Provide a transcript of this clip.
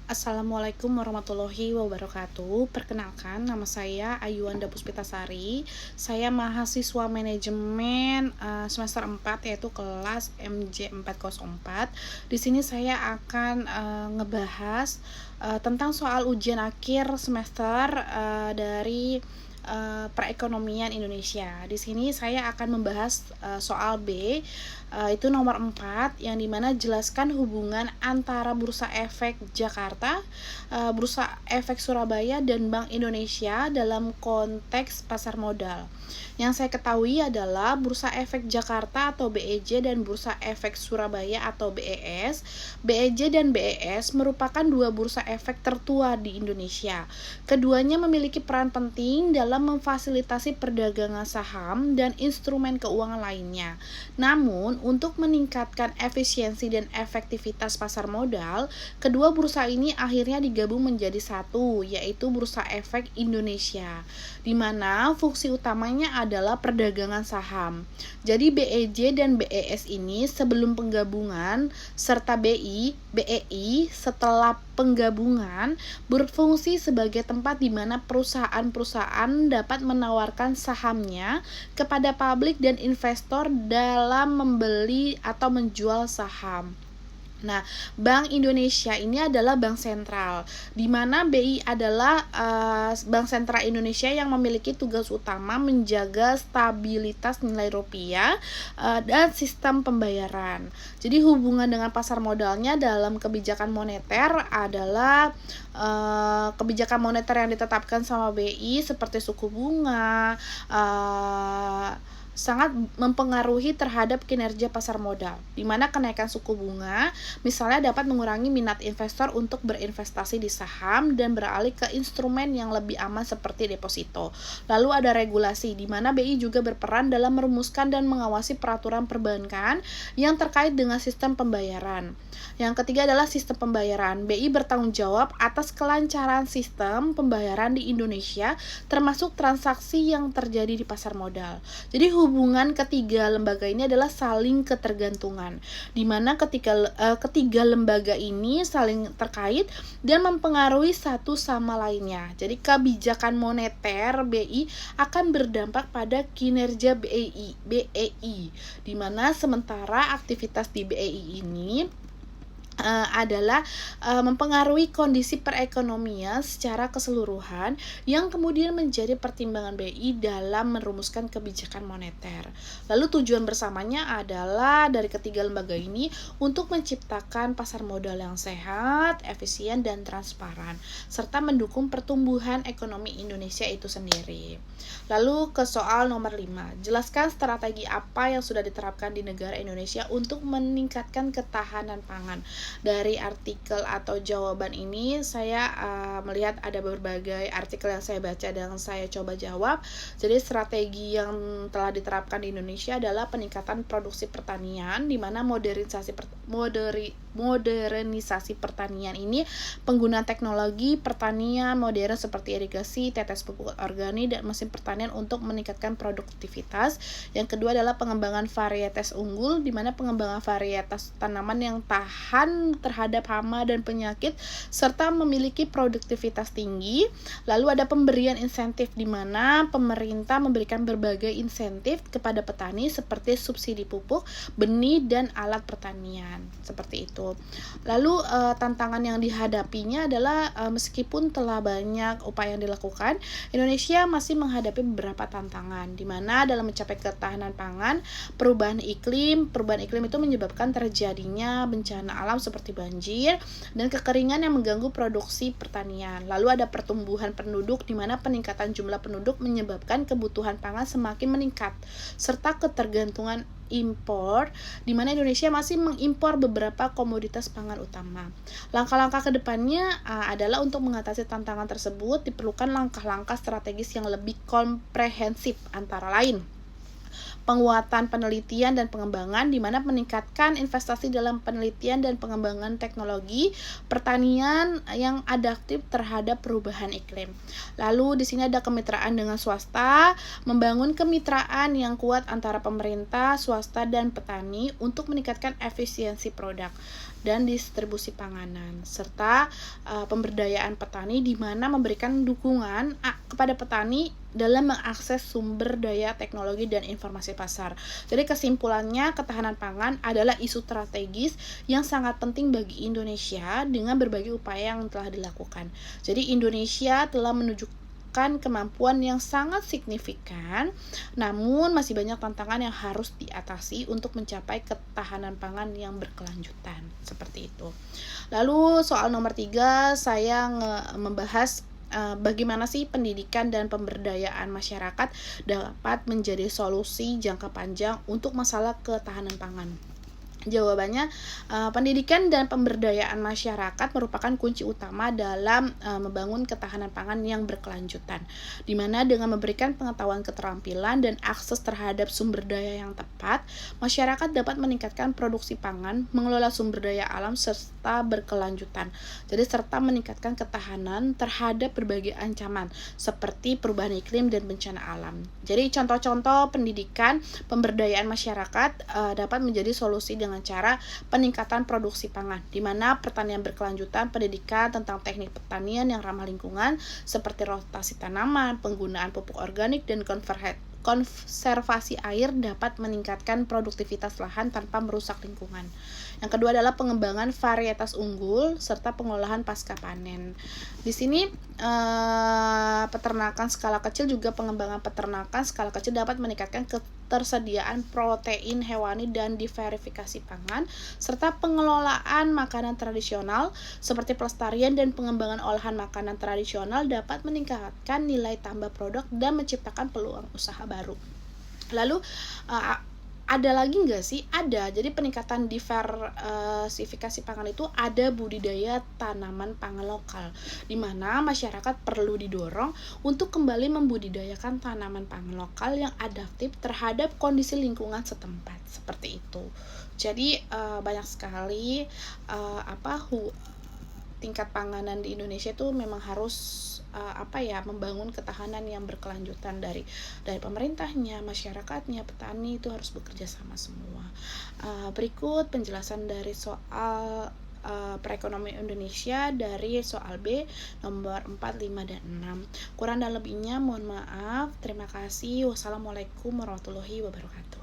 Assalamualaikum warahmatullahi wabarakatuh. Perkenalkan, nama saya Ayuanda Puspitasari. Saya mahasiswa manajemen semester 4 yaitu kelas MJ 404. Di sini saya akan ngebahas tentang soal ujian akhir semester dari perekonomian Indonesia. Di sini saya akan membahas soal B, itu nomor 4, yang dimana jelaskan hubungan antara Bursa Efek Jakarta, Bursa Efek Surabaya, dan Bank Indonesia dalam konteks pasar modal. Yang saya ketahui adalah Bursa Efek Jakarta atau BEJ dan Bursa Efek Surabaya atau BES. BEJ dan BES merupakan dua bursa efek tertua di Indonesia. Keduanya memiliki peran penting dalam memfasilitasi perdagangan saham dan instrumen keuangan lainnya. Namun, untuk meningkatkan efisiensi dan efektivitas pasar modal, kedua bursa ini akhirnya digabung menjadi satu, yaitu Bursa Efek Indonesia, di mana fungsi utamanya adalah perdagangan saham. Jadi BEJ dan BES ini sebelum penggabungan serta BEI setelah penggabungan berfungsi sebagai tempat di mana perusahaan-perusahaan dapat menawarkan sahamnya kepada publik dan investor dalam membeli atau menjual saham. Nah, Bank Indonesia ini adalah bank sentral, di mana BI adalah Bank Sentral Indonesia yang memiliki tugas utama menjaga stabilitas nilai rupiah dan sistem pembayaran. Jadi hubungan dengan pasar modalnya dalam kebijakan moneter adalah kebijakan moneter yang ditetapkan sama BI seperti suku bunga, sangat mempengaruhi terhadap kinerja pasar modal, di mana kenaikan suku bunga misalnya dapat mengurangi minat investor untuk berinvestasi di saham dan beralih ke instrumen yang lebih aman seperti deposito. Lalu ada regulasi, di mana BI juga berperan dalam merumuskan dan mengawasi peraturan perbankan yang terkait dengan sistem pembayaran. Yang ketiga adalah sistem pembayaran. BI bertanggung jawab atas kelancaran sistem pembayaran di Indonesia, termasuk transaksi yang terjadi di pasar modal. Jadi hubungan ketiga lembaga ini adalah saling ketergantungan, di mana ketiga lembaga ini saling terkait dan mempengaruhi satu sama lainnya. Jadi kebijakan moneter BI akan berdampak pada kinerja BEI, di mana sementara aktivitas di BEI ini adalah mempengaruhi kondisi perekonomian secara keseluruhan yang kemudian menjadi pertimbangan BI dalam merumuskan kebijakan moneter. Lalu tujuan bersamanya adalah dari ketiga lembaga ini untuk menciptakan pasar modal yang sehat, efisien, dan transparan, serta mendukung pertumbuhan ekonomi Indonesia itu sendiri. Lalu ke soal nomor 5, jelaskan strategi apa yang sudah diterapkan di negara Indonesia untuk meningkatkan ketahanan pangan. Dari artikel atau jawaban ini saya melihat ada berbagai artikel yang saya baca dan saya coba jawab. Jadi strategi yang telah diterapkan di Indonesia adalah peningkatan produksi pertanian, di mana modernisasi pertanian ini penggunaan teknologi pertanian modern seperti irigasi, tetes pupuk organik, dan mesin pertanian untuk meningkatkan produktivitas. Yang kedua adalah pengembangan varietas unggul, di mana pengembangan varietas tanaman yang tahan terhadap hama dan penyakit serta memiliki produktivitas tinggi. Lalu ada pemberian insentif, di mana pemerintah memberikan berbagai insentif kepada petani seperti subsidi pupuk, benih, dan alat pertanian. Seperti itu. Lalu tantangan yang dihadapinya adalah meskipun telah banyak upaya yang dilakukan, Indonesia masih menghadapi beberapa tantangan, di mana dalam mencapai ketahanan pangan, perubahan iklim itu menyebabkan terjadinya bencana alam seperti banjir dan kekeringan yang mengganggu produksi pertanian. Lalu ada pertumbuhan penduduk, di mana peningkatan jumlah penduduk menyebabkan kebutuhan pangan semakin meningkat, serta ketergantungan impor, di mana Indonesia masih mengimpor beberapa komoditas pangan utama. Langkah-langkah kedepannya adalah untuk mengatasi tantangan tersebut diperlukan langkah-langkah strategis yang lebih komprehensif, antara lain penguatan penelitian dan pengembangan, di mana meningkatkan investasi dalam penelitian dan pengembangan teknologi pertanian yang adaptif terhadap perubahan iklim. Lalu di sini ada kemitraan dengan swasta, membangun kemitraan yang kuat antara pemerintah, swasta, dan petani untuk meningkatkan efisiensi produk dan distribusi panganan, serta pemberdayaan petani, di mana memberikan dukungan kepada petani dalam mengakses sumber daya teknologi dan informasi pasar. Jadi kesimpulannya, ketahanan pangan adalah isu strategis yang sangat penting bagi Indonesia dengan berbagai upaya yang telah dilakukan. Jadi Indonesia telah menunjukkan kemampuan yang sangat signifikan, namun masih banyak tantangan yang harus diatasi untuk mencapai ketahanan pangan yang berkelanjutan. Seperti itu. Lalu soal nomor 3, saya membahas bagaimana sih pendidikan dan pemberdayaan masyarakat dapat menjadi solusi jangka panjang untuk masalah ketahanan pangan. Jawabannya, pendidikan dan pemberdayaan masyarakat merupakan kunci utama dalam membangun ketahanan pangan yang berkelanjutan, di mana dengan memberikan pengetahuan, keterampilan, dan akses terhadap sumber daya yang tepat, masyarakat dapat meningkatkan produksi pangan, mengelola sumber daya alam, serta berkelanjutan. Jadi serta meningkatkan ketahanan terhadap berbagai ancaman seperti perubahan iklim dan bencana alam. Jadi contoh-contoh pendidikan pemberdayaan masyarakat dapat menjadi solusi dengan cara peningkatan produksi pangan, di mana pertanian berkelanjutan, pendidikan tentang teknik pertanian yang ramah lingkungan seperti rotasi tanaman, penggunaan pupuk organik, dan konservasi air dapat meningkatkan produktivitas lahan tanpa merusak lingkungan. Yang kedua adalah pengembangan varietas unggul serta pengolahan pasca panen. Di sini peternakan skala kecil, juga pengembangan peternakan skala kecil dapat meningkatkan ketersediaan protein hewani dan diverifikasi pangan, serta pengelolaan makanan tradisional seperti pelestarian dan pengembangan olahan makanan tradisional dapat meningkatkan nilai tambah produk dan menciptakan peluang usaha baru. Lalu ada lagi nggak sih? Ada. Jadi peningkatan diversifikasi pangan itu ada budidaya tanaman pangan lokal, di mana masyarakat perlu didorong untuk kembali membudidayakan tanaman pangan lokal yang adaptif terhadap kondisi lingkungan setempat. Seperti itu. Jadi banyak sekali tingkat panganan di Indonesia itu memang harus membangun ketahanan yang berkelanjutan dari pemerintahnya, masyarakatnya, petani, itu harus bekerja sama semua. Berikut penjelasan dari soal perekonomian Indonesia dari soal B nomor 4, 5, dan 6. Kurang dan lebihnya mohon maaf. Terima kasih. Wassalamualaikum warahmatullahi wabarakatuh.